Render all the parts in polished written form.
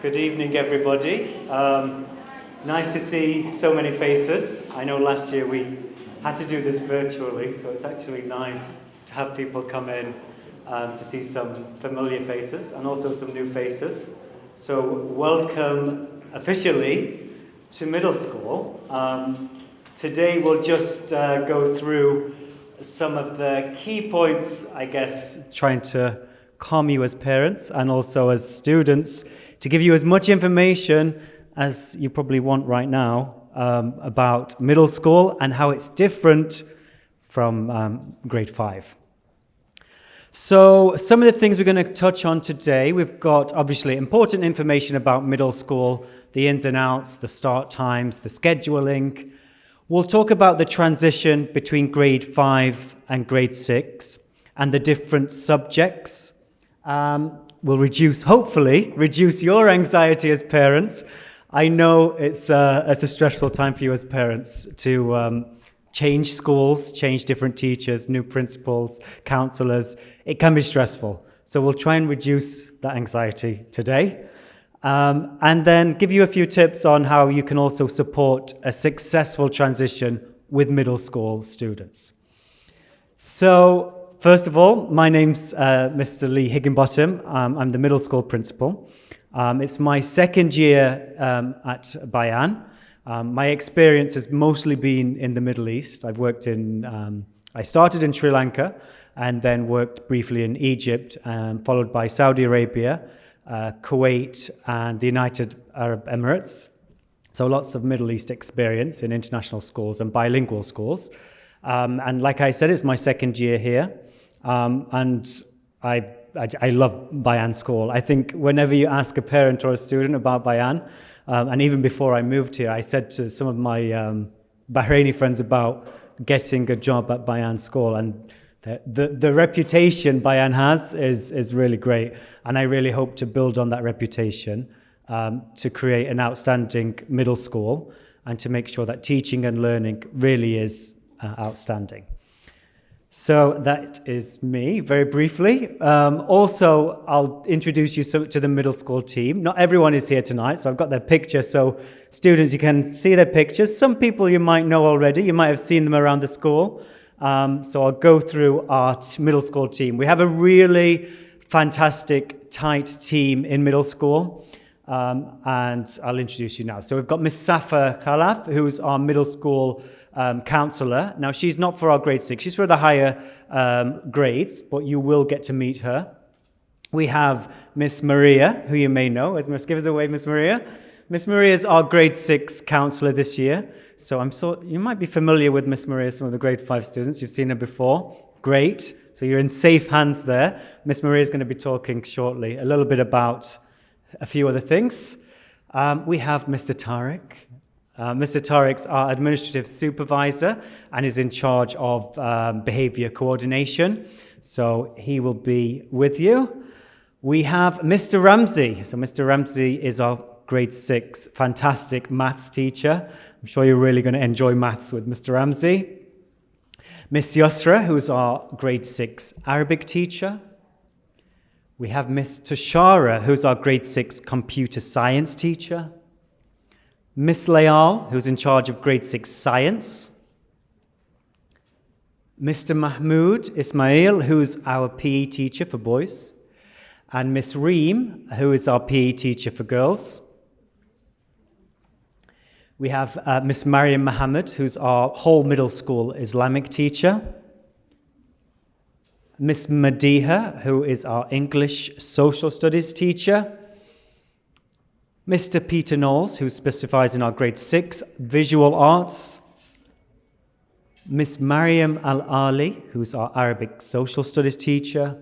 Good evening, everybody. Nice to see so many faces. I know last year we had to do this virtually, so it's actually nice to have people come in to see some familiar faces and also some new faces. So welcome officially to middle school. Today we'll just go through some of the key points, I guess, trying to calm you as parents and also as students, to give you as much information as you probably want right now about middle school and how it's different from grade 5. So some of the things we're going to touch on today, we've got obviously important information about middle school, the ins and outs, the start times, the scheduling. We'll talk about the transition between grade 5 and grade 6 and the different subjects. Will hopefully reduce your anxiety as parents. I know it's a stressful time for you as parents to change schools, change different teachers, new principals, counselors. It can be stressful. So we'll try and reduce that anxiety today. And then give you a few tips on how you can also support a successful transition with middle school students. So, first of all, my name's Mr. Lee Higginbottom. I'm the middle school principal. It's my second year at Bayan. My experience has mostly been in the Middle East. I started in Sri Lanka and then worked briefly in Egypt, followed by Saudi Arabia, Kuwait, and the United Arab Emirates. So lots of Middle East experience in international schools and bilingual schools. And like I said, it's my second year here. And I love Bayan School. I think whenever you ask a parent or a student about Bayan, and even before I moved here, I said to some of my Bahraini friends about getting a job at Bayan School, and the reputation Bayan has is really great, and I really hope to build on that reputation to create an outstanding middle school and to make sure that teaching and learning really is outstanding. So that is me, very briefly. Also, I'll introduce you to the middle school team. Not everyone is here tonight, so I've got their picture. So students, you can see their pictures. Some people you might know already. You might have seen them around the school. So I'll go through our middle school team. We have a really fantastic, tight team in middle school. And I'll introduce you now. So we've got Miss Safa Khalaf, who's our middle school counsellor. Now, she's not for our grade 6. She's for the higher grades, but you will get to meet her. We have Miss Maria, who you may know. Give us a wave, Miss Maria. Miss Maria is our grade 6 counsellor this year. So you might be familiar with Miss Maria, some of the grade 5 students. You've seen her before. Great. So you're in safe hands there. Miss Maria is going to be talking shortly a little bit about a few other things. We have Mr. Tariq. Mr. Tariq's our administrative supervisor and is in charge of behavior coordination. So he will be with you. We have Mr. Ramsey. So Mr. Ramsey is our grade 6 fantastic maths teacher. I'm sure you're really going to enjoy maths with Mr. Ramsey. Miss Yusra, who's our grade 6 Arabic teacher. We have Miss Tushara, who's our grade 6 computer science teacher. Miss Leal, who's in charge of grade 6 science. Mr. Mahmoud Ismail, who's our PE teacher for boys. And Miss Reem, who is our PE teacher for girls. We have Miss Mariam Mohammed, who's our whole middle school Islamic teacher. Miss Madiha, who is our English social studies teacher. Mr. Peter Knowles, who specifies in our grade 6 visual arts. Miss Mariam Al-Ali, who's our Arabic social studies teacher.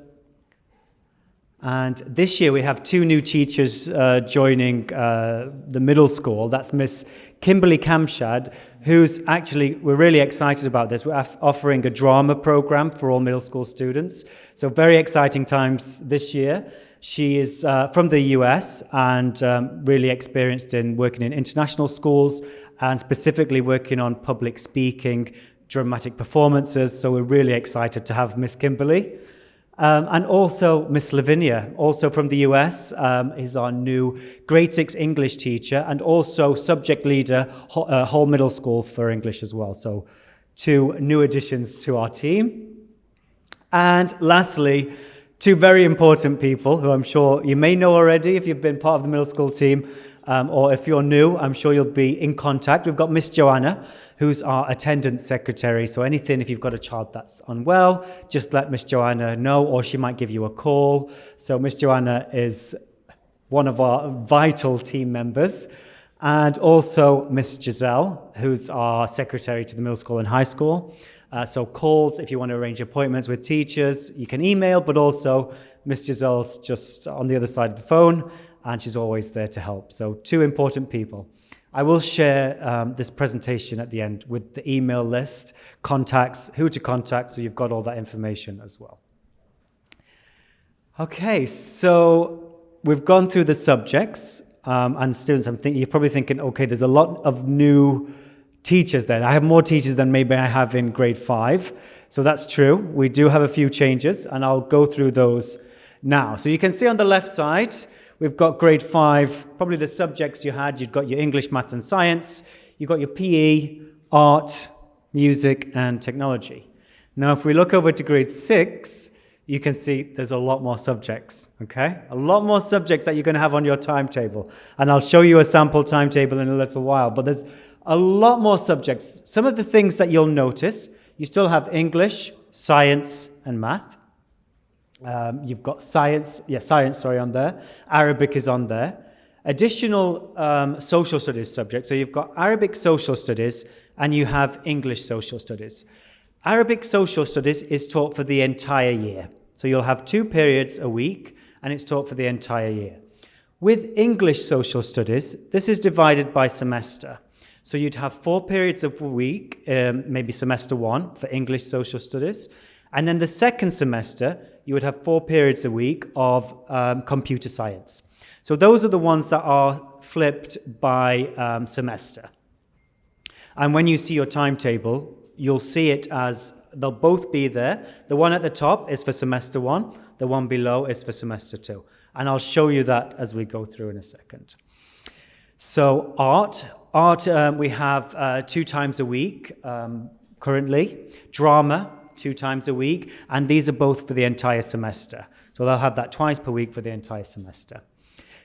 And this year we have 2 new teachers joining the middle school. That's Miss Kimberly Kamshad, who's actually, we're really excited about this. We're offering a drama program for all middle school students. So very exciting times this year. She is from the US and really experienced in working in international schools and specifically working on public speaking, dramatic performances. So we're really excited to have Miss Kimberly. And also Miss Lavinia, also from the US, is our new grade 6 English teacher and also subject leader, Hull Middle School for English as well. So 2 new additions to our team. And lastly, 2 very important people who I'm sure you may know already if you've been part of the middle school team, or if you're new, I'm sure you'll be in contact. We've got Miss Joanna, who's our attendance secretary. So anything, if you've got a child that's unwell, just let Miss Joanna know, or she might give you a call. So Miss Joanna is one of our vital team members. And also Miss Giselle, who's our secretary to the middle school and high school. So calls, if you want to arrange appointments with teachers, you can email, but also Miss Giselle's just on the other side of the phone, and she's always there to help. So 2 important people. I will share this presentation at the end with the email list, contacts, who to contact, so you've got all that information as well. Okay, so we've gone through the subjects, and students, you're probably thinking, okay, there's a lot of new teachers there. I have more teachers than maybe I have in grade 5. So that's true. We do have a few changes, and I'll go through those now. So you can see on the left side, we've got grade 5, probably the subjects you had. You've got your English, maths, and science. You've got your PE, art, music, and technology. Now, if we look over to grade 6, you can see there's a lot more subjects, okay? A lot more subjects that you're going to have on your timetable. And I'll show you a sample timetable in a little while, but there's a lot more subjects. Some of the things that you'll notice, you still have English, science, and math. You've got science on there. Arabic is on there. Additional social studies subjects. So you've got Arabic social studies and you have English social studies. Arabic social studies is taught for the entire year. So you'll have 2 periods a week and it's taught for the entire year. With English social studies, this is divided by semester. So you'd have 4 periods of a week, maybe semester 1 for English social studies. And then the second semester, you would have 4 periods a week of computer science. So those are the ones that are flipped by semester. And when you see your timetable, you'll see it as they'll both be there. The one at the top is for semester 1. The one below is for semester 2. And I'll show you that as we go through in a second. So art, we have 2 times a week currently. Drama, 2 times a week. And these are both for the entire semester. So they'll have that twice per week for the entire semester.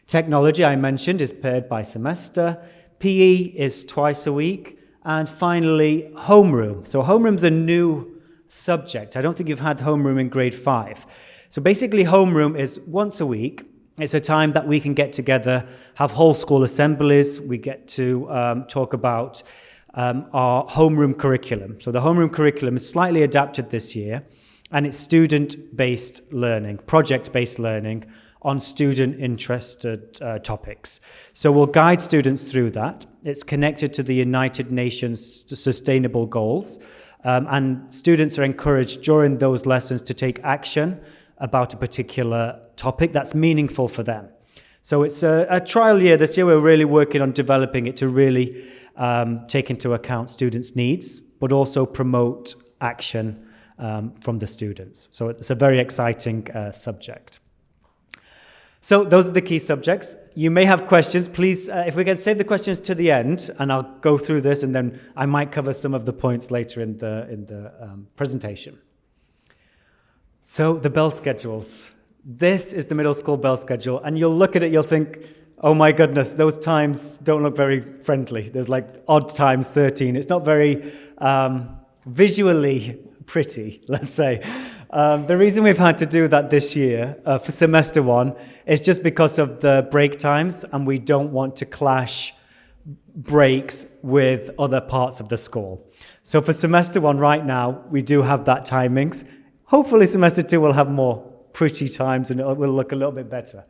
Technology, I mentioned, is paired by semester. PE is twice a week. And finally, homeroom. So homeroom's a new subject. I don't think you've had homeroom in grade 5. So basically, homeroom is once a week. It's a time that we can get together, have whole school assemblies. We get to talk about our homeroom curriculum. So the homeroom curriculum is slightly adapted this year, and it's student-based learning, project-based learning on student-interested topics. So we'll guide students through that. It's connected to the United Nations Sustainable Goals, and students are encouraged during those lessons to take action about a particular topic that's meaningful for them. So it's a trial year. This year we're really working on developing it to really take into account students' needs, but also promote action from the students. So it's a very exciting subject. So those are the key subjects. You may have questions. Please, if we can save the questions to the end, and I'll go through this, and then I might cover some of the points later in the presentation. So the bell schedules. This is the middle school bell schedule, and you'll look at it, you'll think, oh my goodness, those times don't look very friendly. There's like odd times 13. It's not very visually pretty, let's say. The reason we've had to do that this year for semester 1 is just because of the break times, and we don't want to clash breaks with other parts of the school. So for semester 1 right now, we do have that timings. Hopefully semester 2 will have more pretty times and it will look a little bit better.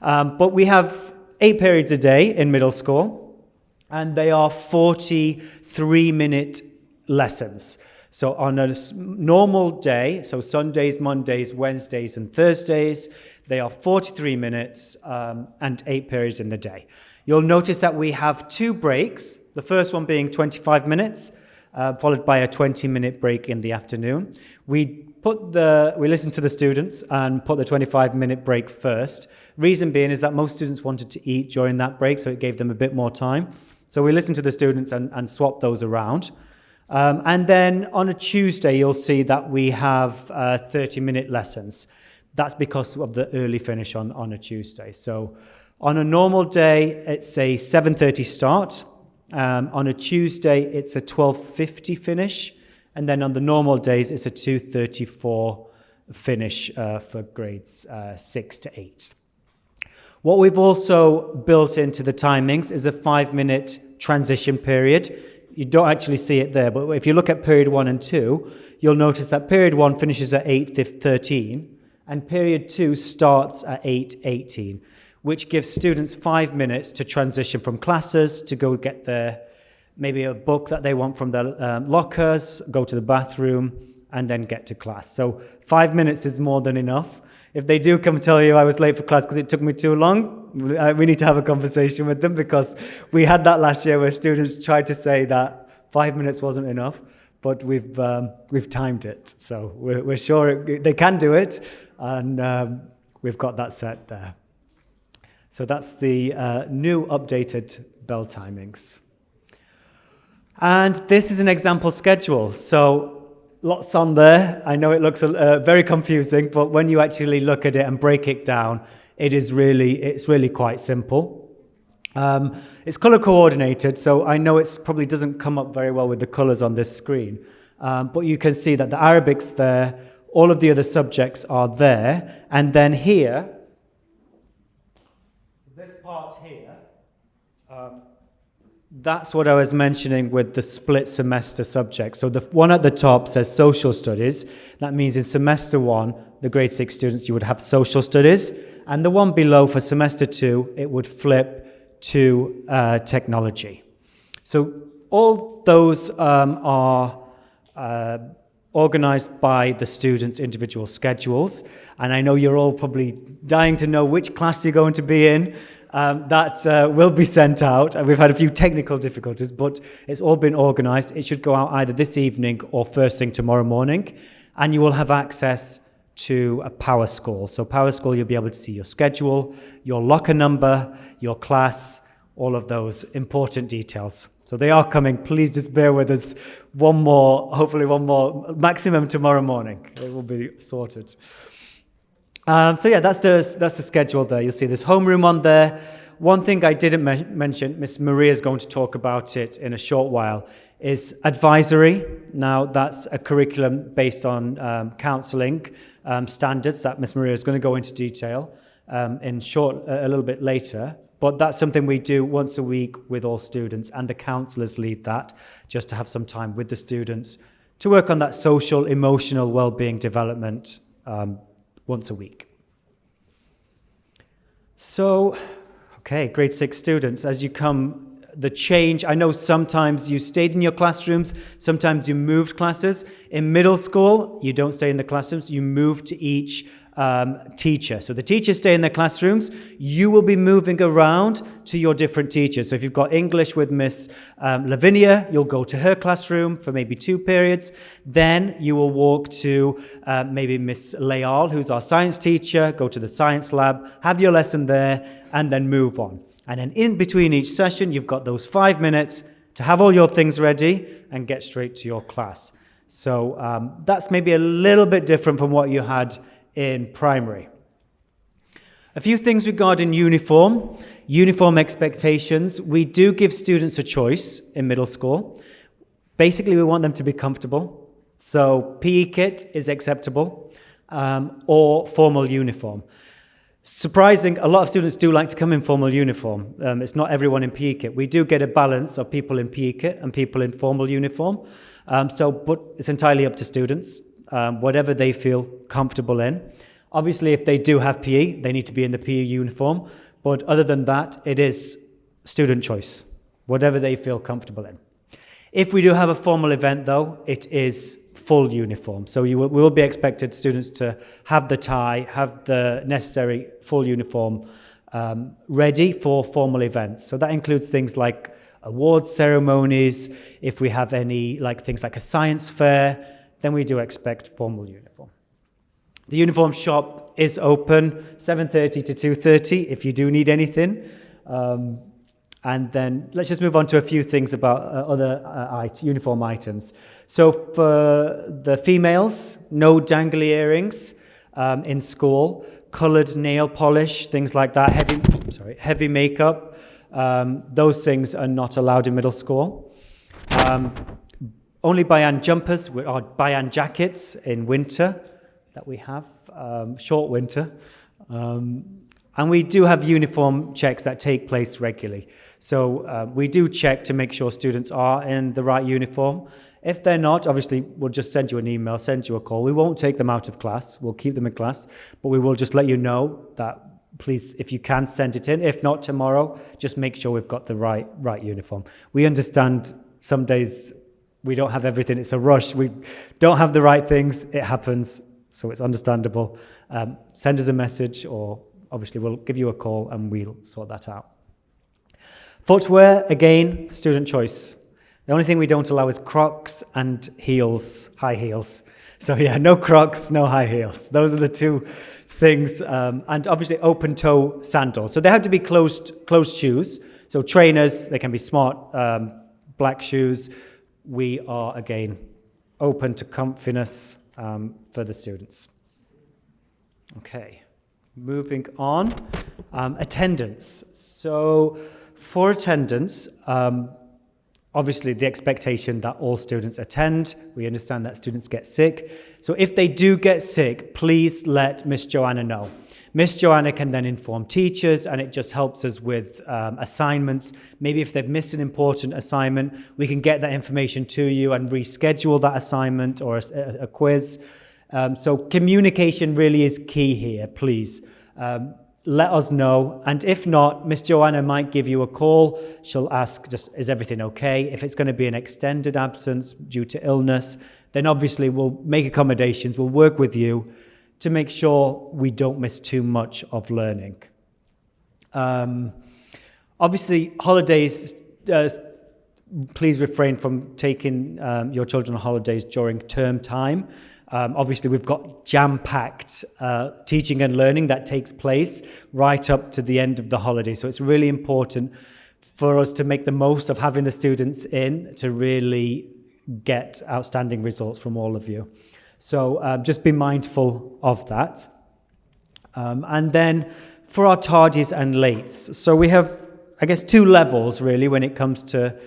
But we have 8 periods a day in middle school, and they are 43-minute lessons. So on a normal day, so Sundays, Mondays, Wednesdays, and Thursdays, they are 43 minutes and 8 periods in the day. You'll notice that we have 2 breaks, the first one being 25 minutes, followed by a 20-minute break in the afternoon. We listened to the students and put the 25-minute break first. Reason being is that most students wanted to eat during that break, so it gave them a bit more time. So we listened to the students and swapped those around. And then on a Tuesday, you'll see that we have 30-minute lessons. That's because of the early finish on a Tuesday. So on a normal day, it's a 7:30 start. On a Tuesday, it's a 12:50 finish. And then on the normal days, it's a 2:34 finish for grades 6 to 8. What we've also built into the timings is a 5-minute transition period. You don't actually see it there, but if you look at period 1 and 2, you'll notice that period 1 finishes at 8:13 and period 2 starts at 8:18, which gives students 5 minutes to transition from classes to go get maybe a book that they want from their lockers, go to the bathroom, and then get to class. So 5 minutes is more than enough. If they do come tell you I was late for class because it took me too long, we need to have a conversation with them, because we had that last year where students tried to say that 5 minutes wasn't enough, but we've timed it. So we're sure they can do it, and we've got that set there. So that's the new updated bell timings. And this is an example schedule. So lots on there. I know it looks very confusing, but when you actually look at it and break it down, it's really quite simple. It's color coordinated, so I know it probably doesn't come up very well with the colors on this screen. But you can see that the Arabic's there, all of the other subjects are there, and then here, this part here, that's what I was mentioning with the split semester subjects. So the one at the top says social studies. That means in semester 1, the grade 6 students, you would have social studies. And the one below for semester 2, it would flip to technology. So all those are organized by the students' individual schedules. And I know you're all probably dying to know which class you're going to be in. That will be sent out, and we've had a few technical difficulties, but it's all been organized. It should go out either this evening or first thing tomorrow morning, and you will have access to a PowerSchool. So PowerSchool, you'll be able to see your schedule, your locker number, your class, all of those important details. So they are coming. Please just bear with us hopefully one more, maximum tomorrow morning. It will be sorted. So yeah, that's the schedule there. You'll see this homeroom on there. One thing I didn't mention, Miss Maria is going to talk about it in a short while, is advisory. Now, that's a curriculum based on counselling standards that Miss Maria is going to go into detail a little bit later. But that's something we do once a week with all students, and the counsellors lead that, just to have some time with the students to work on that social, emotional well-being development once a week. So, okay, grade 6 students, as you come, the change, I know sometimes you stayed in your classrooms, sometimes you moved classes. In middle school, you don't stay in the classrooms, you move to each teacher. So the teachers stay in their classrooms. You will be moving around to your different teachers. So if you've got English with Miss Lavinia, you'll go to her classroom for maybe 2 periods. Then you will walk to maybe Miss Leal, who's our science teacher, go to the science lab, have your lesson there, and then move on. And then in between each session, you've got those 5 minutes to have all your things ready and get straight to your class. So that's maybe a little bit different from what you had in primary. A few things regarding uniform expectations. We do give students a choice in middle school. Basically, we want them to be comfortable. So PE kit is acceptable, or formal uniform. Surprising, a lot of students do like to come in formal uniform. It's not everyone in PE kit. We do get a balance of people in PE kit and people in formal uniform. But it's entirely up to students. Whatever they feel comfortable in. Obviously, if they do have PE, they need to be in the PE uniform. But other than that, it is student choice, whatever they feel comfortable in. If we do have a formal event, though, it is full uniform. So we will be expected students to have the tie, have the necessary full uniform ready for formal events. So that includes things like awards ceremonies. If we have any things like a science fair, then we do expect formal uniform. The uniform shop is open 7:30 to 2:30 if you do need anything. And then let's just move on to a few things about other uniform items. So for the females, no dangly earrings in school, coloured nail polish, things like that, heavy makeup. Those things are not allowed in middle school. Only Bayan jumpers or Bayan jackets in winter that we have, short winter. And we do have uniform checks that take place regularly. So we do check to make sure students are in the right uniform. If they're not, obviously, we'll just send you an email, send you a call. We won't take them out of class. We'll keep them in class. But we will just let you know that, please, if you can, send it in. If not, tomorrow, just make sure we've got the right uniform. We understand some days we don't have everything. It's a rush. We don't have the right things. It happens. So it's understandable. Send us a message, or obviously we'll give you a call and we'll sort that out. Footwear, again, student choice. The only thing we don't allow is Crocs and heels, high heels. So yeah, no Crocs, no high heels. Those are the two things. And obviously open-toe sandals. So they have to be closed shoes. So trainers, they can be smart black shoes. We are, again, open to comfiness for the students. Okay, moving on. Attendance. So for attendance, obviously the expectation that all students attend. We understand that students get sick. So if they do get sick, please let Miss Joanna know. Miss Joanna can then inform teachers, and it just helps us with assignments. Maybe if they've missed an important assignment, we can get that information to you and reschedule that assignment or a quiz. So communication really is key here, please. Let us know. And if not, Miss Joanna might give you a call. She'll ask, is everything okay? If it's going to be an extended absence due to illness, then obviously we'll make accommodations. We'll work with you to make sure we don't miss too much of learning. Obviously, holidays, please refrain from taking your children on holidays during term time. Obviously, we've got jam-packed teaching and learning that takes place right up to the end of the holiday. So it's really important for us to make the most of having the students in to really get outstanding results from all of you. So just be mindful of that. And then for our tardies and lates. So we have, I guess, two levels really when it comes to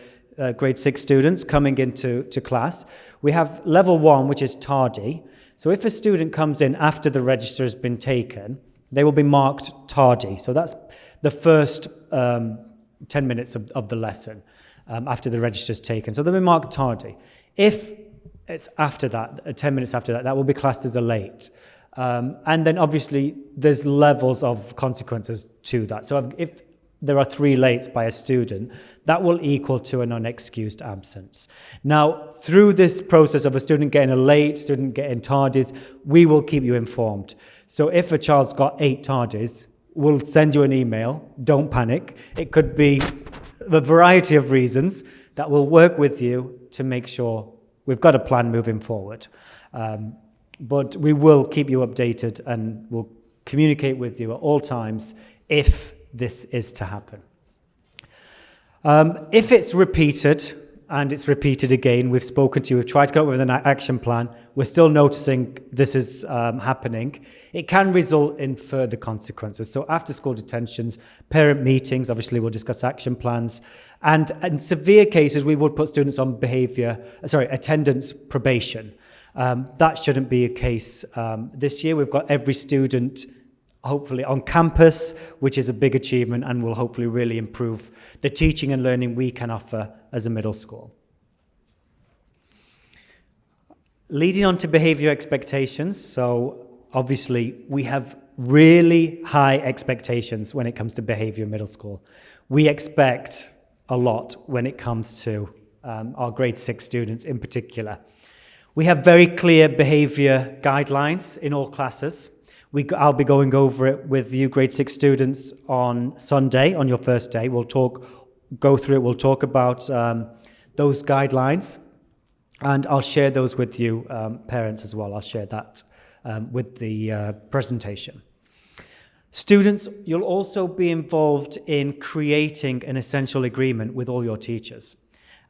grade 6 students coming into class. We have level 1, which is tardy. So if a student comes in after the register has been taken, they will be marked tardy. So that's the first 10 minutes of the lesson after the register is taken. So they'll be marked tardy. If it's after that, 10 minutes after that, that will be classed as a late. And then obviously there's levels of consequences to that. So if there are 3 lates by a student, that will equal to an unexcused absence. Now, through this process of a student getting a late, student getting tardies, we will keep you informed. So if a child's got 8 tardies, we'll send you an email. Don't panic. It could be a variety of reasons that will work with you to make sure we've got a plan moving forward. But we will keep you updated and we'll communicate with you at all times if this is to happen. If it's repeated, and it's repeated again, we've spoken to you, we've tried to come up with an action plan, we're still noticing this is happening, it can result in further consequences. So after school detentions, parent meetings, obviously we'll discuss action plans, and in severe cases we would put students on attendance probation. That shouldn't be a case this year. We've got every student hopefully on campus, which is a big achievement and will hopefully really improve the teaching and learning we can offer as a middle school. Leading on to behaviour expectations. So obviously we have really high expectations when it comes to behaviour in middle school. We expect a lot when it comes to our grade 6 students in particular. We have very clear behaviour guidelines in all classes. I'll be going over it with you grade 6 students on Sunday, on your first day. We'll go through it, we'll talk about those guidelines, and I'll share those with you parents as well. I'll share that with the presentation. Students, you'll also be involved in creating an essential agreement with all your teachers.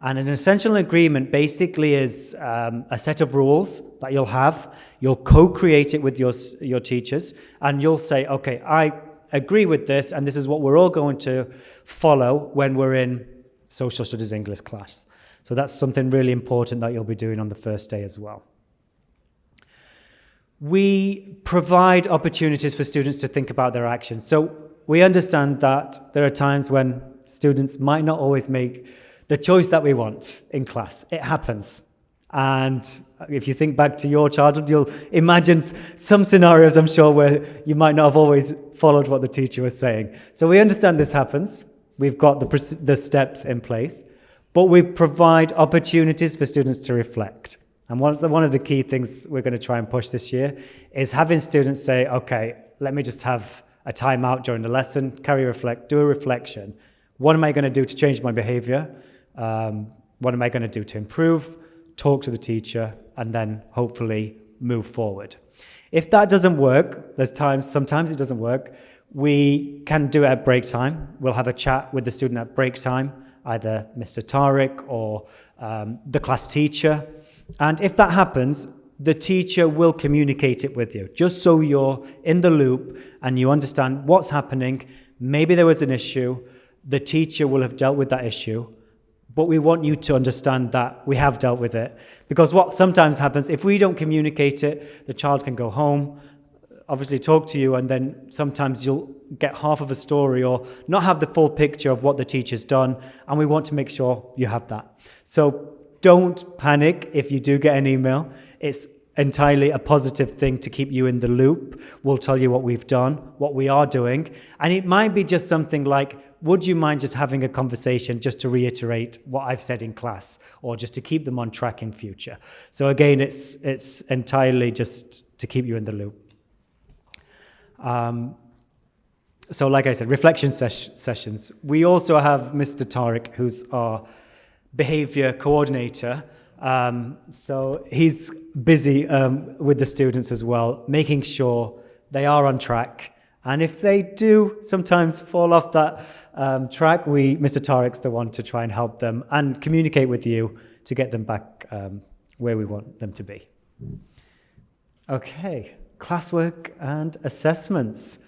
And an essential agreement basically is a set of rules that you'll have. You'll co-create it with your teachers, and you'll say, okay, I agree with this, and this is what we're all going to follow when we're in Social Studies English class. So that's something really important that you'll be doing on the first day as well. We provide opportunities for students to think about their actions. So we understand that there are times when students might not always make the choice that we want in class. It happens. And if you think back to your childhood, you'll imagine some scenarios, I'm sure, where you might not have always followed what the teacher was saying. So we understand this happens. We've got the steps in place. But we provide opportunities for students to reflect. And one of the key things we're going to try and push this year is having students say, okay, let me just have a time out during the lesson, do a reflection. What am I going to do to change my behavior? What am I going to do to improve? Talk to the teacher, and then hopefully move forward. If that doesn't work, sometimes it doesn't work, we can do it at break time. We'll have a chat with the student at break time, either Mr. Tariq or the class teacher. And if that happens, the teacher will communicate it with you, just so you're in the loop and you understand what's happening. Maybe there was an issue. The teacher will have dealt with that issue, but we want you to understand that we have dealt with it. Because what sometimes happens, if we don't communicate it, the child can go home, obviously talk to you, and then sometimes you'll get half of a story or not have the full picture of what the teacher's done, and we want to make sure you have that. So don't panic if you do get an email. It's entirely a positive thing to keep you in the loop. We'll tell you what we've done, what we are doing, and it might be just something like, would you mind just having a conversation just to reiterate what I've said in class, or just to keep them on track in future. So again, it's entirely just to keep you in the loop. So like I said, reflection sessions. We also have Mr. Tariq, who's our behavior coordinator. So he's busy with the students as well, making sure they are on track. And if they do sometimes fall off that track, Mr. Tariq's the one to try and help them and communicate with you to get them back where we want them to be. Okay, classwork and assessments.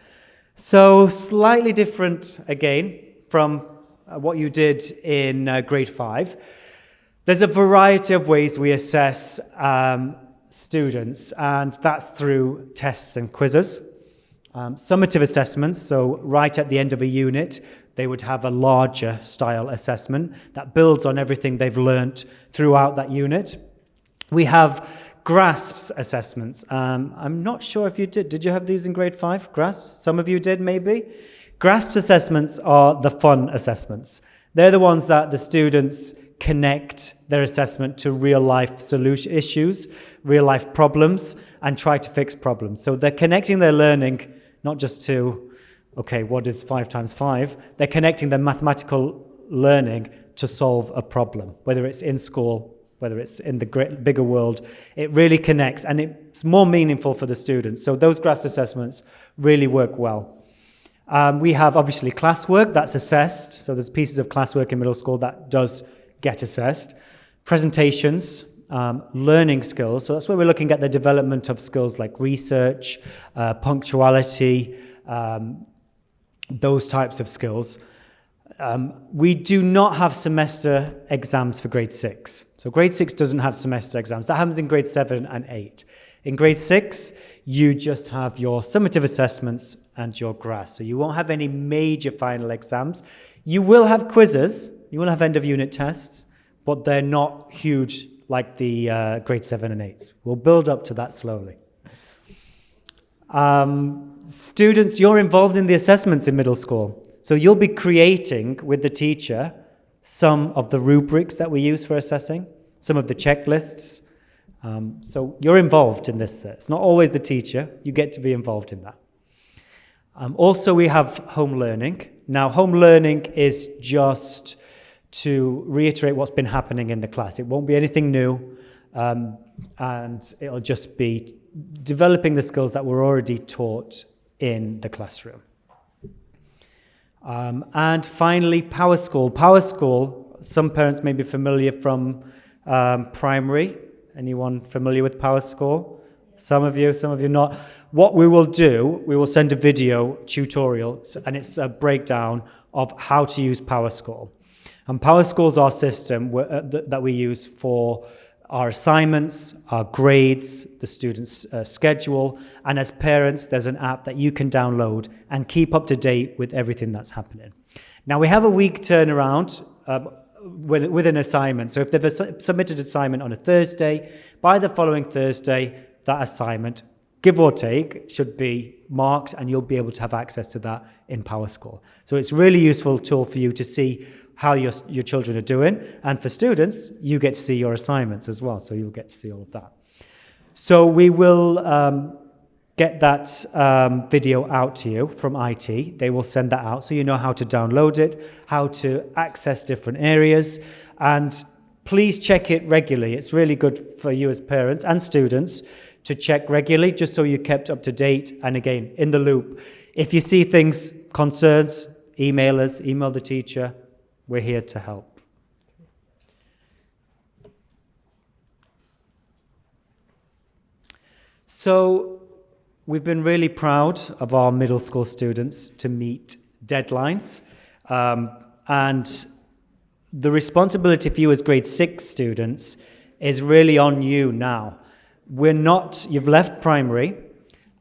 So slightly different again from what you did in grade 5. There's a variety of ways we assess students, and that's through tests and quizzes. Summative assessments, so right at the end of a unit, they would have a larger style assessment that builds on everything they've learnt throughout that unit. We have GRASPS assessments. I'm not sure if you did. Did you have these in grade 5, GRASPS? Some of you did, maybe. GRASPS assessments are the fun assessments. They're the ones that the students connect their assessment to real-life solution issues, real-life problems, and try to fix problems. So they're connecting their learning not just to, okay, what is 5 times 5? They're connecting their mathematical learning to solve a problem, whether it's in school, whether it's in the bigger world. It really connects, and it's more meaningful for the students. So those GRASPS assessments really work well. We have, obviously, classwork that's assessed. So there's pieces of classwork in middle school that does get assessed. Presentations, learning skills. So that's where we're looking at the development of skills like research, punctuality, those types of skills. We do not have semester exams for grade 6. So grade 6 doesn't have semester exams. That happens in grade 7 and 8. In grade 6, you just have your summative assessments and your GRAS. So you won't have any major final exams. You will have quizzes. You will have end-of-unit tests, but they're not huge like the grade 7 and 8s. We'll build up to that slowly. Students, you're involved in the assessments in middle school. So you'll be creating, with the teacher, some of the rubrics that we use for assessing, some of the checklists. So you're involved in this. It's not always the teacher. You get to be involved in that. Also, we have home learning. Now, home learning is just to reiterate what's been happening in the class. It won't be anything new, and it'll just be developing the skills that were already taught in the classroom. And finally, Power School. Power School, some parents may be familiar from primary. Anyone familiar with Power School? Some of you not. What we will do, we will send a video tutorial, and it's a breakdown of how to use Power School. And Power School is our system that we use for our assignments, our grades, the students' schedule, and as parents, there's an app that you can download and keep up to date with everything that's happening. Now, we have a week turnaround with an assignment. So if they've submitted an assignment on a Thursday, by the following Thursday, that assignment, give or take, should be marked, and you'll be able to have access to that in Power School. So it's a really useful tool for you to see how your children are doing. And for students, you get to see your assignments as well. So you'll get to see all of that. So we will get that video out to you from IT. They will send that out so you know how to download it, how to access different areas. And please check it regularly. It's really good for you as parents and students to check regularly, just so you're kept up to date and, again, in the loop. If you see things, concerns, email us, email the teacher. We're here to help. So we've been really proud of our middle school students to meet deadlines. And the responsibility for you as grade 6 students is really on you now. You've left primary,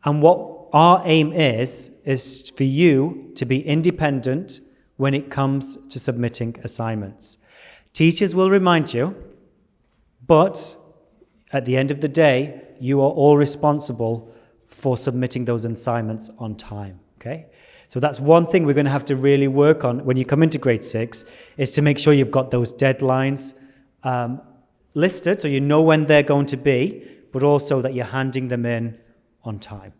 and what our aim is for you to be independent when it comes to submitting assignments. Teachers will remind you, but at the end of the day, you are all responsible for submitting those assignments on time, okay? So that's one thing we're going to have to really work on when you come into grade 6, is to make sure you've got those deadlines listed so you know when they're going to be, but also that you're handing them in on time.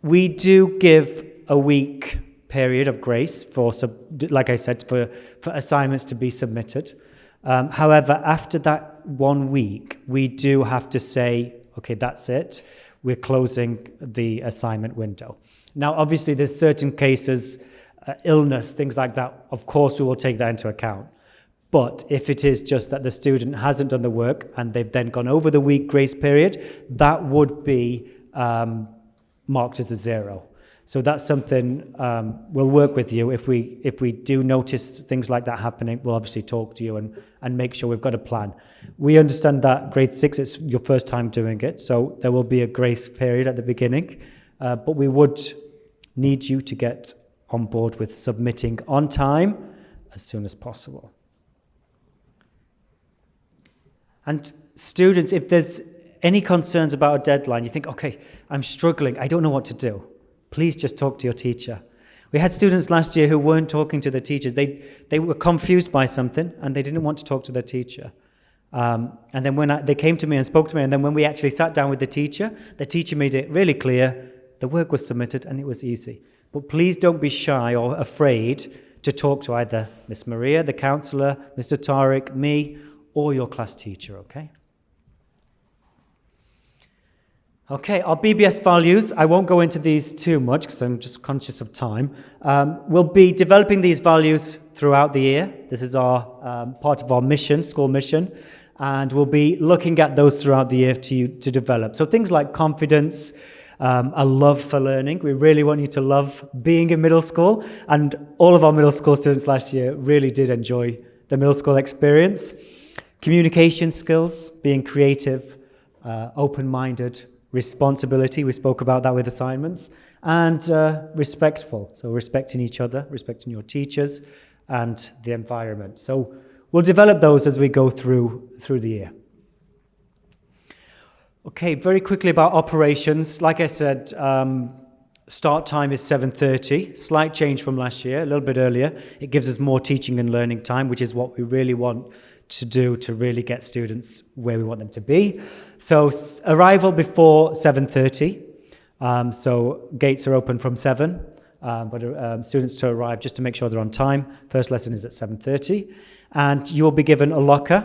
We do give a week period of grace for, like I said, for assignments to be submitted. However, after that 1 week, we do have to say, okay, that's it. We're closing the assignment window. Now, obviously, there's certain cases, illness, things like that. Of course, we will take that into account. But if it is just that the student hasn't done the work and they've then gone over the week grace period, that would be marked as a 0. So that's something we'll work with you. If we do notice things like that happening, we'll obviously talk to you and make sure we've got a plan. We understand that grade 6, it's your first time doing it, so there will be a grace period at the beginning, but we would need you to get on board with submitting on time as soon as possible. And students, if there's any concerns about a deadline, you think, okay, I'm struggling, I don't know what to do, please just talk to your teacher. We had students last year who weren't talking to their teachers. They were confused by something and they didn't want to talk to their teacher. And then when they came to me and spoke to me, and then when we actually sat down with the teacher made it really clear the work was submitted and it was easy. But please don't be shy or afraid to talk to either Miss Maria, the counsellor, Mr. Tariq, me, or your class teacher, okay? Okay, our BBS values, I won't go into these too much because I'm just conscious of time. We'll be developing these values throughout the year. This is our part of our mission, school mission, and we'll be looking at those throughout the year to develop. So things like confidence, a love for learning. We really want you to love being in middle school, and all of our middle school students last year really did enjoy the middle school experience. Communication skills, being creative, open-minded, responsibility, we spoke about that with assignments, and respectful, so respecting each other, respecting your teachers and the environment. So we'll develop those as we go through the year. Okay, very quickly about operations. Like I said, start time is 7:30, slight change from last year, a little bit earlier. It gives us more teaching and learning time, which is what we really want to do to really get students where we want them to be. So arrival before 7:30. So gates are open from 7, but students to arrive just to make sure they're on time. First lesson is at 7:30. And you'll be given a locker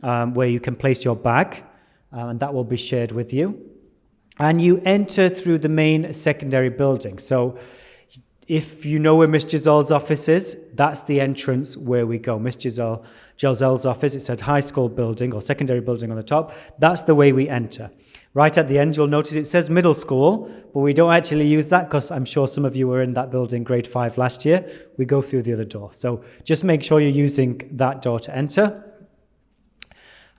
where you can place your bag, and that will be shared with you. And you enter through the main secondary building. So if you know where Miss Giselle's office is, that's the entrance where we go. Miss Giselle's office, it's a high school building or secondary building on the top. That's the way we enter. Right at the end, you'll notice it says middle school, but we don't actually use that because I'm sure some of you were in that building grade 5 last year. We go through the other door. So just make sure you're using that door to enter.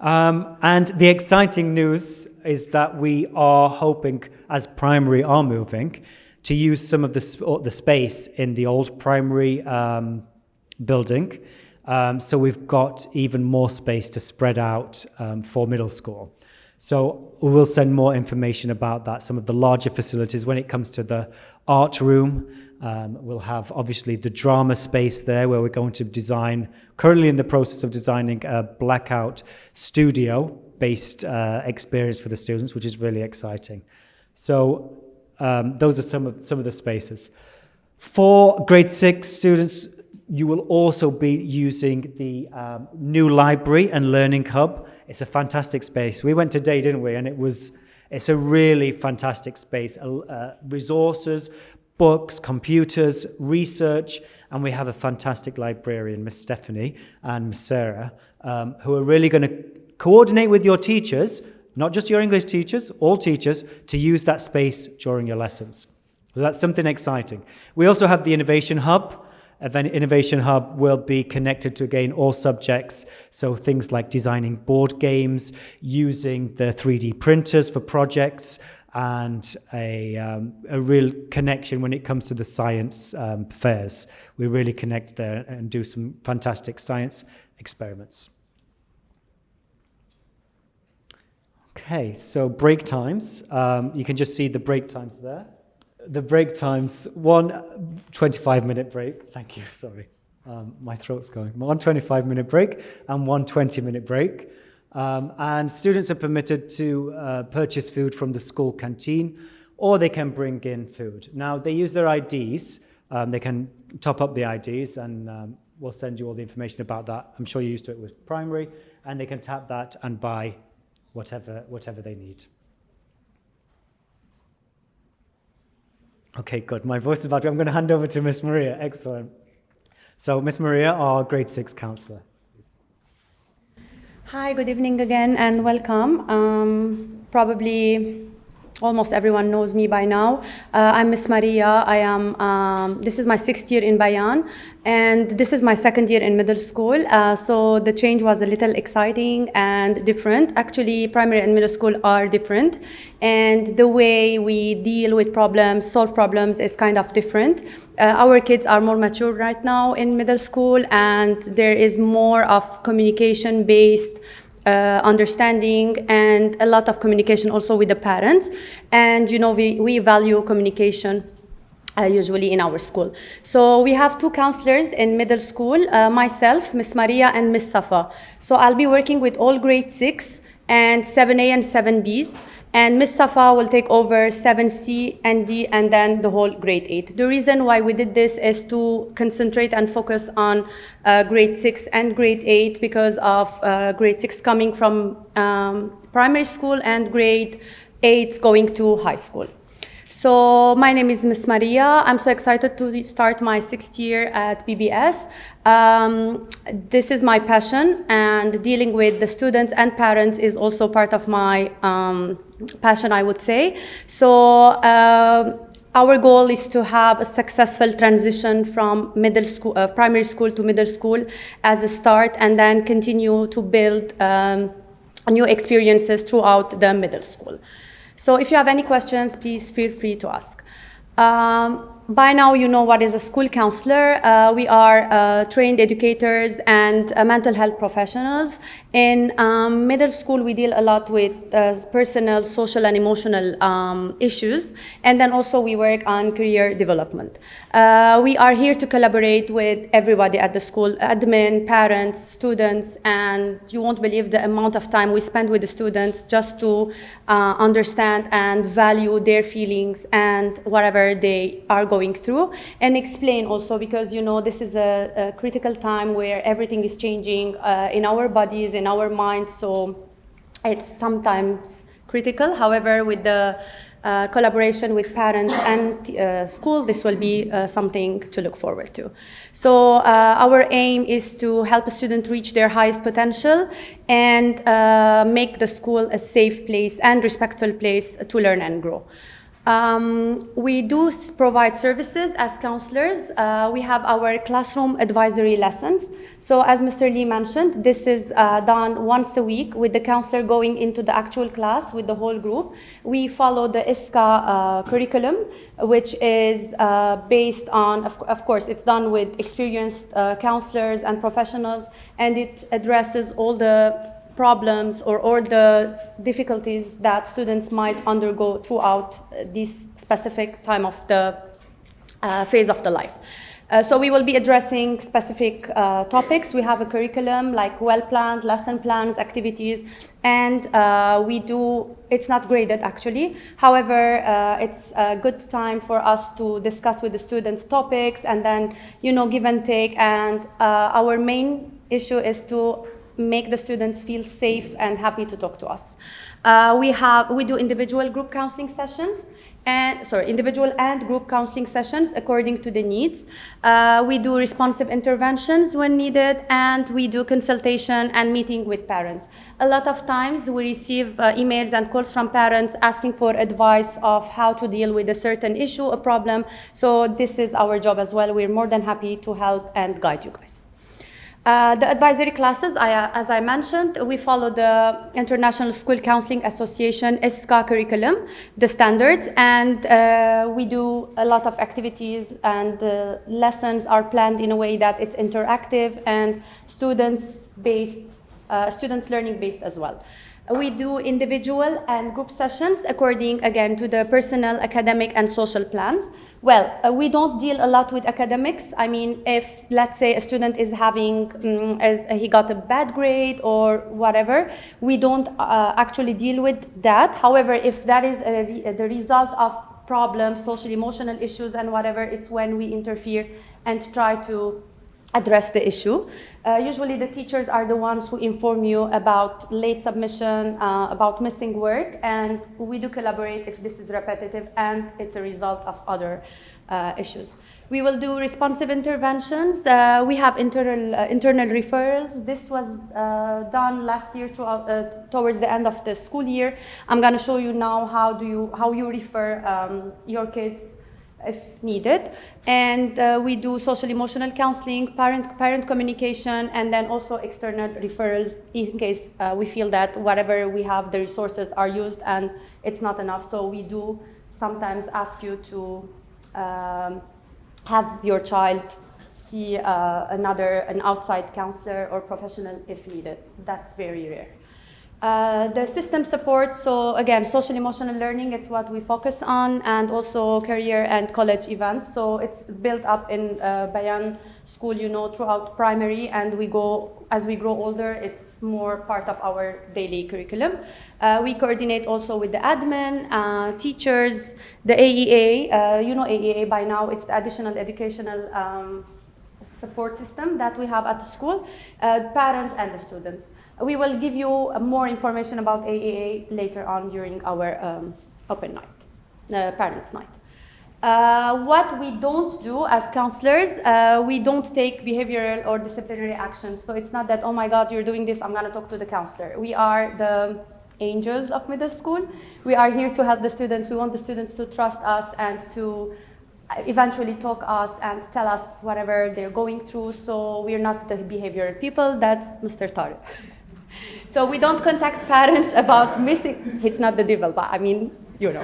And the exciting news is that we are hoping, as primary are moving, to use some of the space in the old primary building. So we've got even more space to spread out for middle school. So we'll send more information about that, some of the larger facilities. When it comes to the art room, we'll have obviously the drama space there where we're going to design, currently in the process of designing a blackout studio-based experience for the students, which is really exciting. So those are some of the spaces. For grade 6 students, you will also be using the new library and learning hub. It's a fantastic space. We went today, didn't we? And it's a really fantastic space. Resources, books, computers, research, and we have a fantastic librarian, Miss Stephanie and Miss Sarah, who are really going to coordinate with your teachers, not just your English teachers, all teachers, to use that space during your lessons. So that's something exciting. We also have the Innovation Hub. The Innovation Hub will be connected to, again, all subjects, so things like designing board games, using the 3D printers for projects, and a real connection when it comes to the science fairs. We really connect there and do some fantastic science experiments. Okay, so break times. You can just see the break times there. The break times, one 25-minute break. Thank you, sorry. My throat's going. One 25-minute break and one 20-minute break. And students are permitted to purchase food from the school canteen, or they can bring in food. Now, they use their IDs. They can top up the IDs, and we'll send you all the information about that. I'm sure you're used to it with primary, and they can tap that and buy whatever they need. Okay, good. My voice is about to... I'm going to hand over to Miss Maria. Excellent. So, Miss Maria, our grade 6 counsellor. Hi, good evening again and welcome. Probably almost everyone knows me by now. I'm Miss Maria. This is my 6th year in Bayan, and this is my 2nd year in middle school. So the change was a little exciting and different. Actually, primary and middle school are different, and the way we deal with problems, solve problems is kind of different. Our kids are more mature right now in middle school, and there is more of communication-based understanding and a lot of communication also with the parents. And you know, we value communication usually in our school. So we have 2 counselors in middle school, myself, Miss Maria, and Miss Safa. So I'll be working with all grade 6 and 7A and 7Bs. And Miss Safa will take over 7C and D and then the whole grade 8. The reason why we did this is to concentrate and focus on grade 6 and grade 8 because of grade 6 coming from primary school and grade 8 going to high school. So my name is Miss Maria. I'm so excited to start my 6th year at BBS. This is my passion, and dealing with the students and parents is also part of my passion, I would say. So our goal is to have a successful transition from middle school, primary school to middle school as a start, and then continue to build new experiences throughout the middle school. So if you have any questions, please feel free to ask. By now, you know what is a school counselor. We are trained educators and mental health professionals. In middle school, we deal a lot with personal, social, and emotional issues. And then also we work on career development. We are here to collaborate with everybody at the school, admin, parents, students, and you won't believe the amount of time we spend with the students just to understand and value their feelings and whatever they are going through, and explain also, because you know this is a critical time where everything is changing in our bodies, in our minds, so it's sometimes critical. However, with the collaboration with parents and school, this will be something to look forward to. So our aim is to help a student reach their highest potential and make the school a safe place and respectful place to learn and grow. We do provide services as counselors. We have our classroom advisory lessons. So as Mr. Lee mentioned, this is done once a week with the counselor going into the actual class with the whole group. We follow the ISCA curriculum, which is based on, of course, it's done with experienced counselors and professionals, and it addresses all the problems or all the difficulties that students might undergo throughout this specific time of the phase of the life. So we will be addressing specific topics. We have a curriculum like well-planned lesson plans, activities, and it's not graded actually. However, it's a good time for us to discuss with the students topics and then, you know, give and take. And our main issue is to make the students feel safe and happy to talk to us. We do individual group counseling sessions, individual and group counseling sessions according to the needs. We do responsive interventions when needed, and we do consultation and meeting with parents. A lot of times we receive emails and calls from parents asking for advice of how to deal with a certain issue, a problem. So this is our job as well. We're more than happy to help and guide you guys. The advisory classes, as I mentioned, we follow the International School Counseling Association ISCA curriculum, the standards, and we do a lot of activities, and lessons are planned in a way that it's interactive and students learning based as well. We do individual and group sessions according, again, to the personal, academic, and social plans. Well, we don't deal a lot with academics. I mean, if, let's say, a student is having, he got a bad grade or whatever, we don't actually deal with that. However, if that is the result of problems, social, emotional issues, and whatever, it's when we interfere and try to address the issue. Usually the teachers are the ones who inform you about late submission, about missing work, and we do collaborate if this is repetitive and it's a result of other issues. We will do responsive interventions. We have internal referrals. This was done last year towards the end of the school year. I'm going to show you now how you refer your kids if needed. And we do social emotional counseling, parent communication, and then also external referrals in case we feel that whatever we have, the resources are used and it's not enough. So we do sometimes ask you to have your child see an outside counselor or professional if needed. That's very rare. The system support, so again, social emotional learning, it's what we focus on, and also career and college events. So it's built up in Bayan School, you know, throughout primary, and as we grow older, it's more part of our daily curriculum. We coordinate also with the admin, teachers, the AEA, you know AEA by now, it's the additional educational support system that we have at the school, parents and the students. We will give you more information about AAA later on during our open night, parents' night. What we don't do as counselors, we don't take behavioral or disciplinary actions. So it's not that, oh my God, you're doing this, I'm gonna talk to the counselor. We are the angels of middle school. We are here to help the students. We want the students to trust us and to eventually talk us and tell us whatever they're going through. So we're not the behavioral people, that's Mr. Tariq. So we don't contact parents about missing, it's not the devil, but I mean, you know.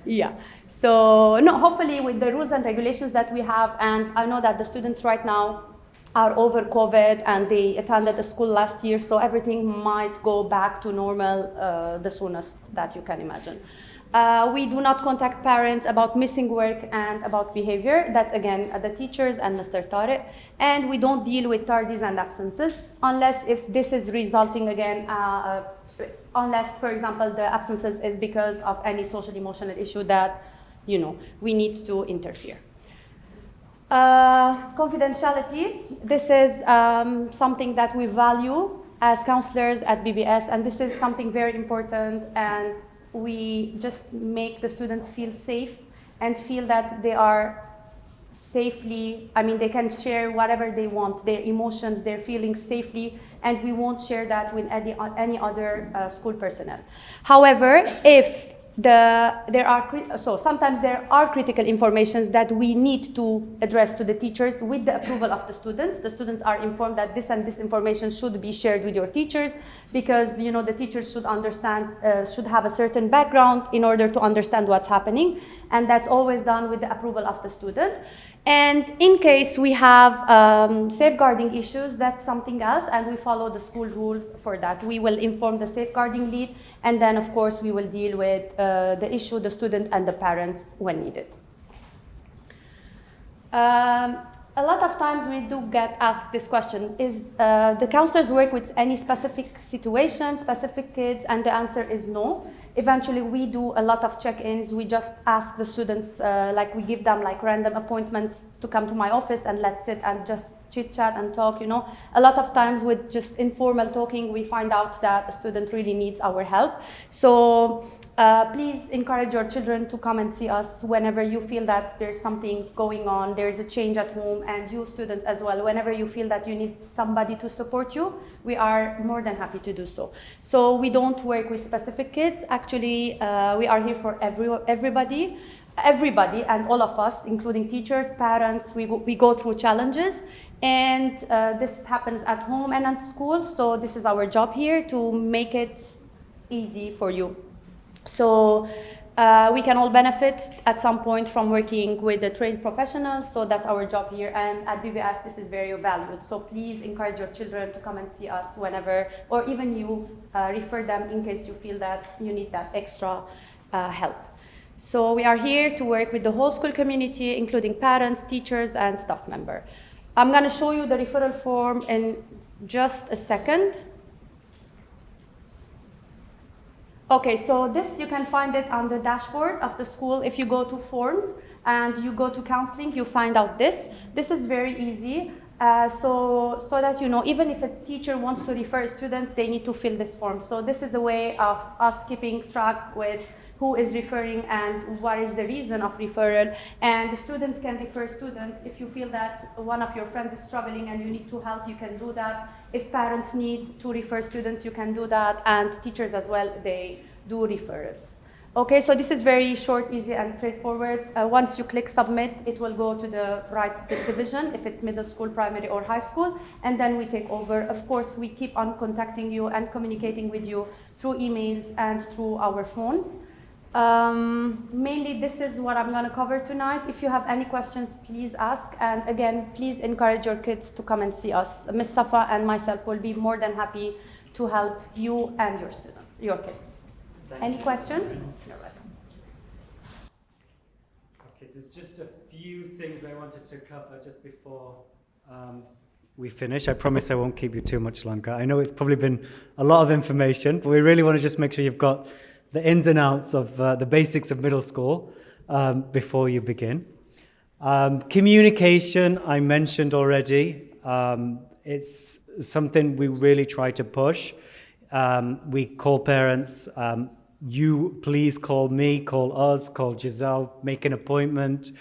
Yeah. So no, hopefully with the rules and regulations that we have, and I know that the students right now are over COVID and they attended the school last year, so everything might go back to normal the soonest that you can imagine. We do not contact parents about missing work and about behavior. That's again the teachers and Mr. Tariq. And we don't deal with tardies and absences unless if this is resulting again, unless, for example, the absences is because of any social emotional issue that, you know, we need to interfere. Confidentiality, this is something that we value as counselors at BBS, and this is something very important, and we just make the students feel safe and feel that they are safely, I mean, they can share whatever they want, their emotions, their feelings safely, and we won't share that with any other school personnel. However, if sometimes there are critical informations that we need to address to the teachers with the approval of the students. The students are informed that this and this information should be shared with your teachers because, you know, the teachers should understand, should have a certain background in order to understand what's happening. And that's always done with the approval of the student. And in case we have safeguarding issues, that's something else, and we follow the school rules for that. We will inform the safeguarding lead, and then, of course, we will deal with the issue, the student, and the parents when needed. A lot of times we do get asked this question, is the counselors work with any specific situation, specific kids? And the answer is no. Eventually, we do a lot of check-ins. We just ask the students, like we give them like random appointments to come to my office and let's sit and just chit-chat and talk, you know. A lot of times with just informal talking, we find out that a student really needs our help. So please encourage your children to come and see us whenever you feel that there's something going on, there's a change at home, and you students as well. Whenever you feel that you need somebody to support you, we are more than happy to do so. So we don't work with specific kids. Actually, we are here for everybody, and all of us, including teachers, parents. We go through challenges, and this happens at home and at school. So this is our job here, to make it easy for you. So we can all benefit at some point from working with the trained professionals. So that's our job here. And at BBS, this is very valued. So please encourage your children to come and see us whenever, or even you refer them in case you feel that you need that extra help. So we are here to work with the whole school community, including parents, teachers, and staff members. I'm going to show you the referral form in just a second. Okay, so this, you can find it on the dashboard of the school. If you go to forms and you go to counseling, you find out this. This is very easy. So that you know, even if a teacher wants to refer students, they need to fill this form. So this is a way of us keeping track with who is referring and what is the reason of referral. And the students can refer students. If you feel that one of your friends is struggling and you need to help, you can do that. If parents need to refer students, you can do that. And teachers as well, they do referrals. Okay, so this is very short, easy, and straightforward. Once you click submit, it will go to the right division, if it's middle school, primary, or high school, and then we take over. Of course, we keep on contacting you and communicating with you through emails and through our phones. Mainly, this is what I'm going to cover tonight. If you have any questions, please ask. And again, please encourage your kids to come and see us. Ms. Safa and myself will be more than happy to help you and your students, your kids. Any questions? You're welcome. Okay, there's just a few things I wanted to cover just before we finish. I promise I won't keep you too much longer. I know it's probably been a lot of information, but we really want to just make sure you've got the ins and outs of the basics of middle school before you begin. Communication, I mentioned already. It's something we really try to push. We call parents, you please call me, call us, call Giselle, make an appointment.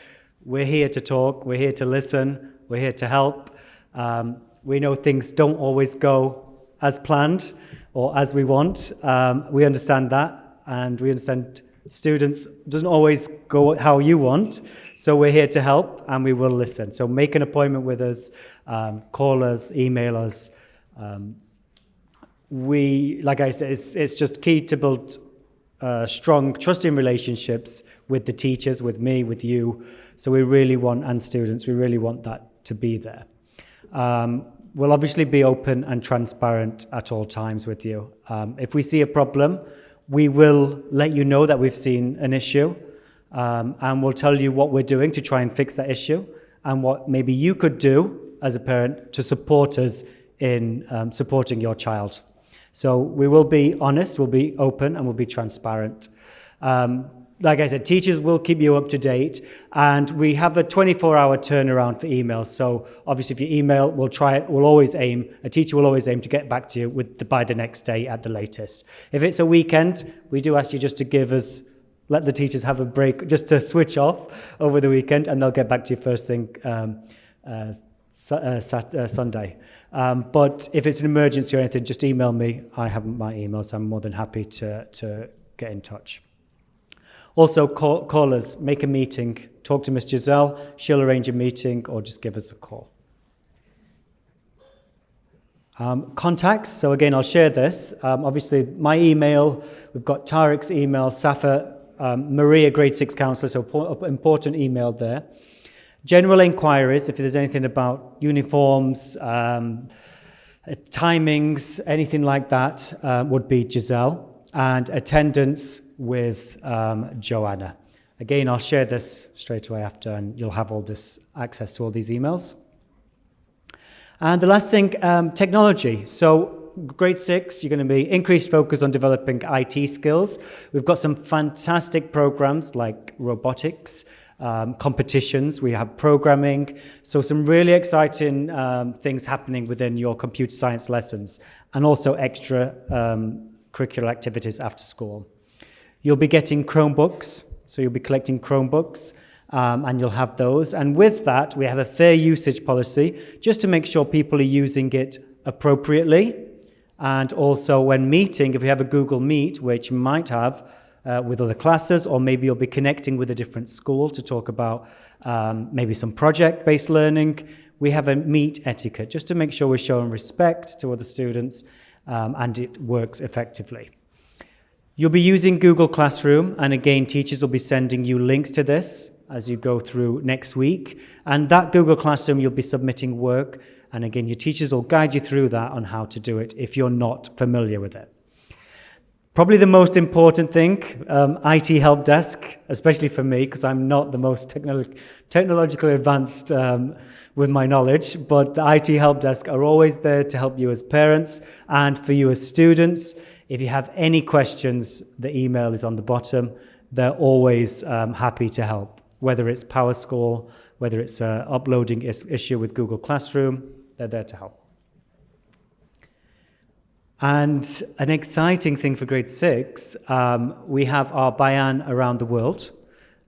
We're here to talk, we're here to listen, we're here to help. We know things don't always go as planned or as we want. We understand that. And we understand students doesn't always go how you want. So we're here to help and we will listen. So make an appointment with us, call us, email us. Like I said, it's just key to build strong, trusting relationships with the teachers, with me, with you. So we really want, and students, we really want that to be there. We'll obviously be open and transparent at all times with you. If we see a problem, we will let you know that we've seen an issue, and we'll tell you what we're doing to try and fix that issue, and what maybe you could do as a parent to support us in supporting your child. So we will be honest, we'll be open, and we'll be transparent. Like I said, teachers will keep you up to date, and we have a 24-hour turnaround for emails. So obviously if you email, a teacher will always aim to get back to you by the next day at the latest. If it's a weekend, we do ask you just to let the teachers have a break, just to switch off over the weekend, and they'll get back to you first thing Sunday. But if it's an emergency or anything, just email me. I have my email, so I'm more than happy to get in touch. Also, call us, make a meeting, talk to Miss Giselle. She'll arrange a meeting, or just give us a call. Contacts. So again, I'll share this. Obviously, my email, we've got Tariq's email, Safa, Maria, Grade 6 Counsellor, so important email there. General inquiries, if there's anything about uniforms, timings, anything like that, would be Giselle. And attendance with Joanna. Again, I'll share this straight away after, and you'll have all this access to all these emails. And the last thing, technology. So grade 6, you're going to be increased focus on developing IT skills. We've got some fantastic programs like robotics, competitions, we have programming, so some really exciting things happening within your computer science lessons, and also extra curricular activities after school. You'll be getting Chromebooks, so you'll be collecting Chromebooks, and you'll have those. And with that, we have a fair usage policy, just to make sure people are using it appropriately. And also when meeting, if we have a Google Meet, which you might have with other classes, or maybe you'll be connecting with a different school to talk about maybe some project-based learning, we have a Meet etiquette, just to make sure we're showing respect to other students, and it works effectively. You'll be using Google Classroom, and again, teachers will be sending you links to this as you go through next week. And that Google Classroom, you'll be submitting work, and again, your teachers will guide you through that on how to do it if you're not familiar with it. Probably the most important thing, IT help desk, especially for me, because I'm not the most technologically advanced with my knowledge, but the IT help desk are always there to help you as parents and for you as students. If you have any questions, the email is on the bottom. They're always happy to help, whether it's PowerSchool, whether it's an uploading issue with Google Classroom, they're there to help. And an exciting thing for grade 6, we have our Bayan around the world.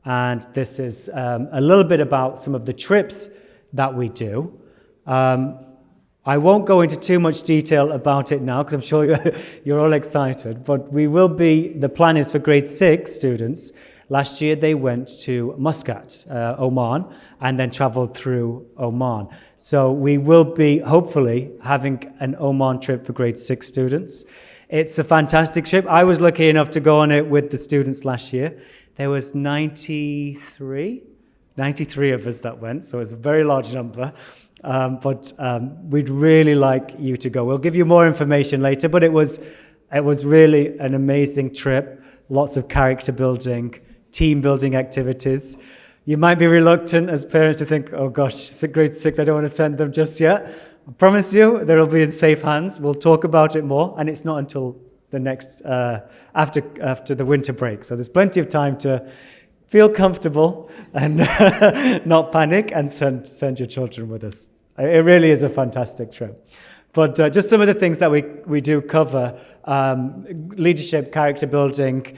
And this is a little bit about some of the trips that we do. I won't go into too much detail about it now, because I'm sure you're all excited, but the plan is for grade 6 students. Last year they went to Muscat, Oman, and then traveled through Oman. So we will be hopefully having an Oman trip for grade 6 students. It's a fantastic trip. I was lucky enough to go on it with the students last year. There was 93 of us that went, so it's a very large number. But we'd really like you to go. We'll give you more information later, but it was really an amazing trip. Lots of character building, team building activities. You might be reluctant as parents to think, oh gosh, it's grade 6, I don't want to send them just yet. I promise you, they'll be in safe hands. We'll talk about it more, and it's not until the next, after the winter break. So there's plenty of time to feel comfortable and not panic, and send your children with us. It really is a fantastic trip. But just some of the things that we do cover, leadership, character building,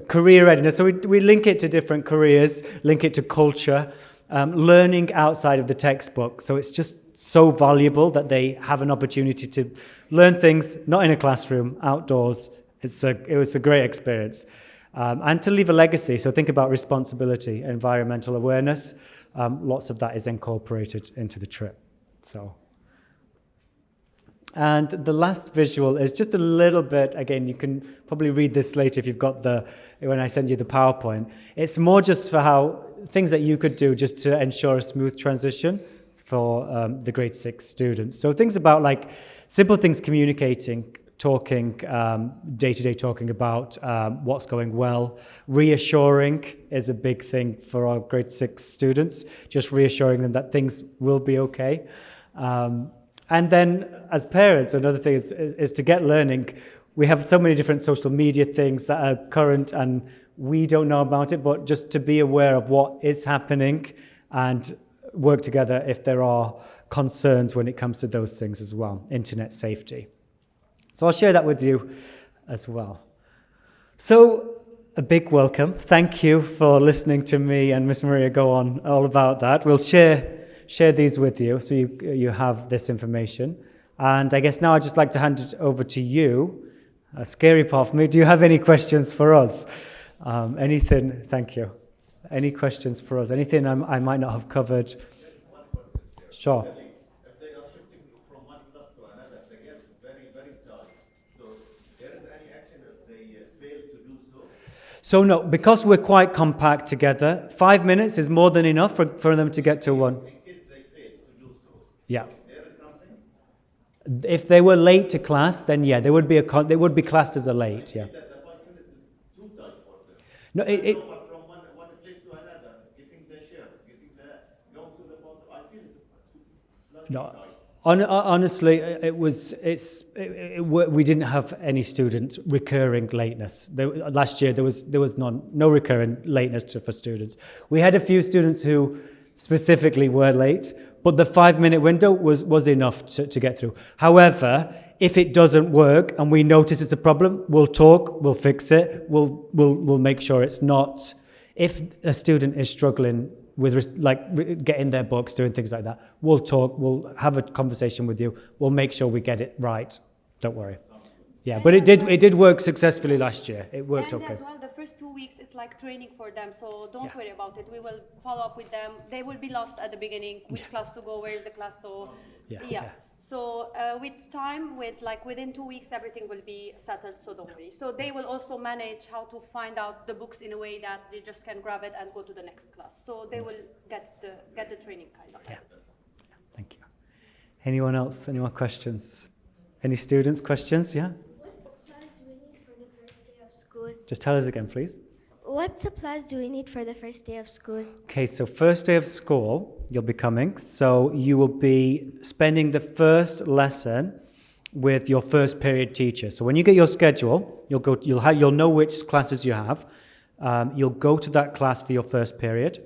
career readiness. So we link it to different careers, link it to culture, learning outside of the textbook. So it's just so valuable that they have an opportunity to learn things, not in a classroom, outdoors. It was a great experience. And to leave a legacy. So think about responsibility, environmental awareness. Lots of that is incorporated into the trip. So, And the last visual is just a little bit, again, you can probably read this later if you've got when I send you the PowerPoint. It's more just for how, things that you could do just to ensure a smooth transition for the grade 6 students. So things about like simple things, communicating, talking, day-to-day talking about what's going well. Reassuring is a big thing for our grade 6 students, just reassuring them that things will be okay. And then as parents, another thing is to get learning. We have so many different social media things that are current and we don't know about it, but just to be aware of what is happening and work together if there are concerns when it comes to those things as well, internet safety. So I'll share that with you as well. So a big welcome. Thank you for listening to me and Miss Maria go on all about that. We'll share these with you so you have this information. And I guess now I'd just like to hand it over to you. A scary part for me. Do you have any questions for us? Anything? Thank you. Any questions for us? Anything I might not have covered? Sure. If they are shifting from one class to another, the gap is very, very tight. So there is any action if they fail to do so? So no, because we're quite compact together, 5 minutes is more than enough for them to get to one. Yeah. There is something? If they were late to class, then yeah, they would be classed as a late. Yeah. The 5 minutes is too tight for them. No, But from one place to another, getting the shirts, going to the bottom, I feel it's slightly no. tight. Honestly, we didn't have any students recurring lateness. Last year there was no recurring lateness for students. We had a few students who specifically were late, but the 5 minute window was enough to get through. However, if it doesn't work and we notice it's a problem, we'll talk, we'll fix it, we'll make sure it's not. If a student is struggling with getting their books, doing things like that, we'll talk, we'll have a conversation with you, we'll make sure we get it right. Don't worry. Yeah, but it did work successfully last year. It worked and okay. as well, the first 2 weeks, it's like training for them, so don't worry about it. We will follow up with them. They will be lost at the beginning, which class to go, where is the class, so Yeah. So with time, within 2 weeks, everything will be settled, so don't worry. So they will also manage how to find out the books in a way that they just can grab it and go to the next class. So they will get the training kind of. Yeah. Thank you. Anyone else? Any more questions? Any students? Questions? Yeah? Just tell us again, please. What supplies do we need for the first day of school? Okay, so first day of school, you'll be coming. So you will be spending the first lesson with your first period teacher. So when you get your schedule, you'll know which classes you have. You'll go to that class for your first period.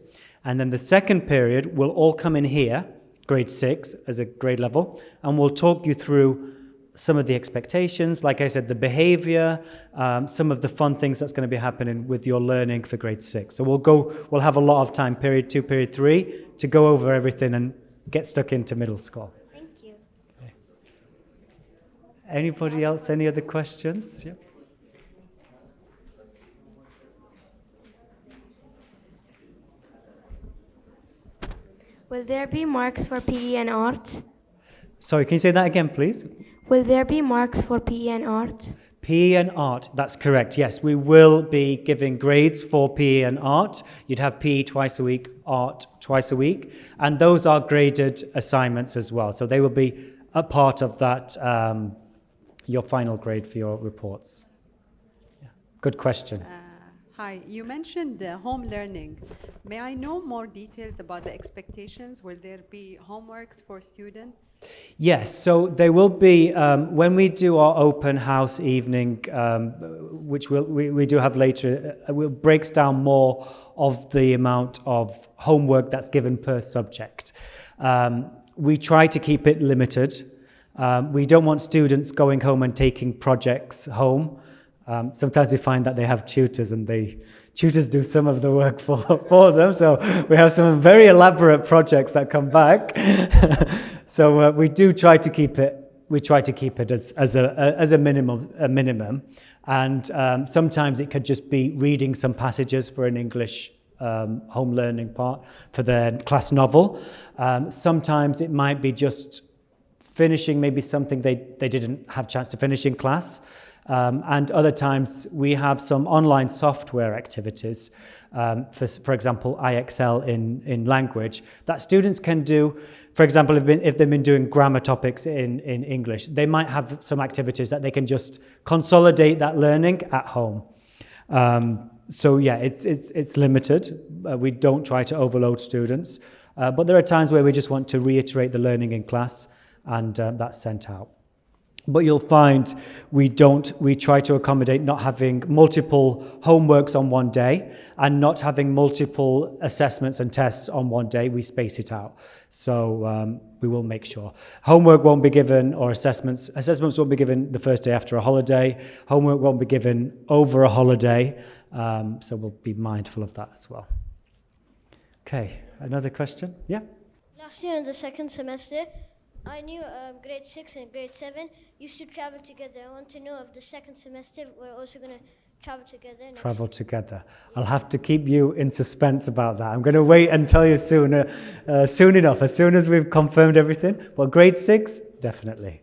And then the second period will all come in here, grade 6 as a grade level, and we'll talk you through some of the expectations, like I said, the behavior, some of the fun things that's going to be happening with your learning for grade 6. So we'll have a lot of time, period 2, period 3, to go over everything and get stuck into middle school. Thank you. Okay. Anybody else? Any other questions? Yeah. Will there be marks for PE and art? Sorry, can you say that again, please? Will there be marks for PE and art? PE and art, that's correct. Yes, we will be giving grades for PE and art. You'd have PE twice a week, art twice a week, and those are graded assignments as well. So they will be a part of that, your final grade for your reports. Yeah. Good question. Hi, you mentioned home learning. May I know more details about the expectations? Will there be homeworks for students? Yes, so there will be, when we do our open house evening, which we do have later, it breaks down more of the amount of homework that's given per subject. We try to keep it limited. We don't want students going home and taking projects home. Sometimes we find that they have tutors and tutors do some of the work for them. So we have some very elaborate projects that come back. So we do try to keep it. We try to keep it as a minimum. And sometimes it could just be reading some passages for an English home learning part for their class novel. Sometimes it might be just finishing maybe something they didn't have a chance to finish in class. And other times we have some online software activities, for example, IXL in language, that students can do. For example, if they've been doing grammar topics in English, they might have some activities that they can just consolidate that learning at home. So yeah, it's limited. We don't try to overload students, but there are times where we just want to reiterate the learning in class, and that's sent out. But you'll find we try to accommodate not having multiple homeworks on one day and not having multiple assessments and tests on one day. We space it out. So we will make sure. Homework won't be given, or assessments won't be given the first day after a holiday. Homework won't be given over a holiday. So we'll be mindful of that as well. Okay, another question? Yeah? Last year in the second semester, I knew grade 6 and grade 7 used to travel together. I want to know if the second semester we're also going to travel together. Travel together. I'll have to keep you in suspense about that. I'm going to wait and tell you soon enough, as soon as we've confirmed everything. Well, grade 6, definitely.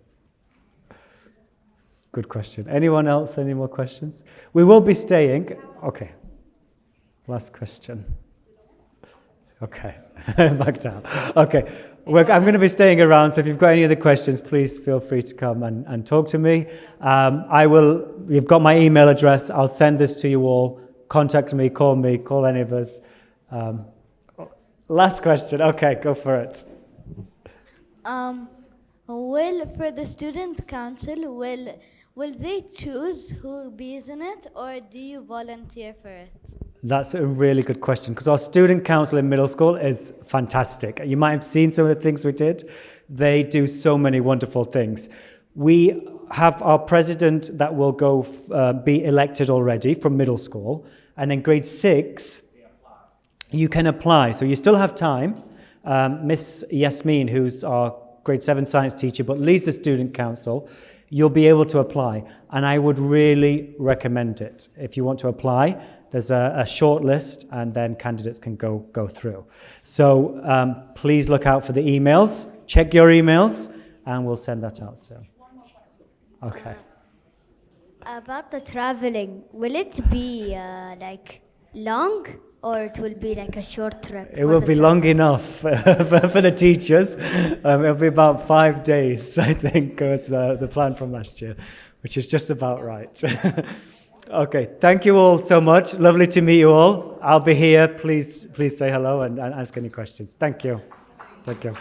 Good question. Anyone else? Any more questions? We will be staying. Okay. Last question. Okay. Back down. Okay. I'm going to be staying around, so if you've got any other questions, please feel free to come and talk to me. You've got my email address. I'll send this to you all. Contact me, call any of us. Last question. Okay, go for it. For the student council, will they choose who be in it, or do you volunteer for it? That's a really good question, because our student council in middle school is fantastic. You might have seen some of the things we did. They do so many wonderful things. We have our president that will go be elected already from middle school, and then grade 6, you can apply. So you still have time. Miss Yasmin, who's our grade 7 science teacher, but leads the student council, you'll be able to apply. And I would really recommend it. If you want to apply, there's a short list, and then candidates can go through. So please look out for the emails. Check your emails, and we'll send that out soon. Okay. About the traveling, will it be like long, or it will be like a short trip? It will be long enough for the teachers. It'll be about 5 days, I think, was the plan from last year, which is just about right. Okay, thank you all so much. Lovely to meet you all. I'll be here. Please say hello and ask any questions. Thank you. Thank you.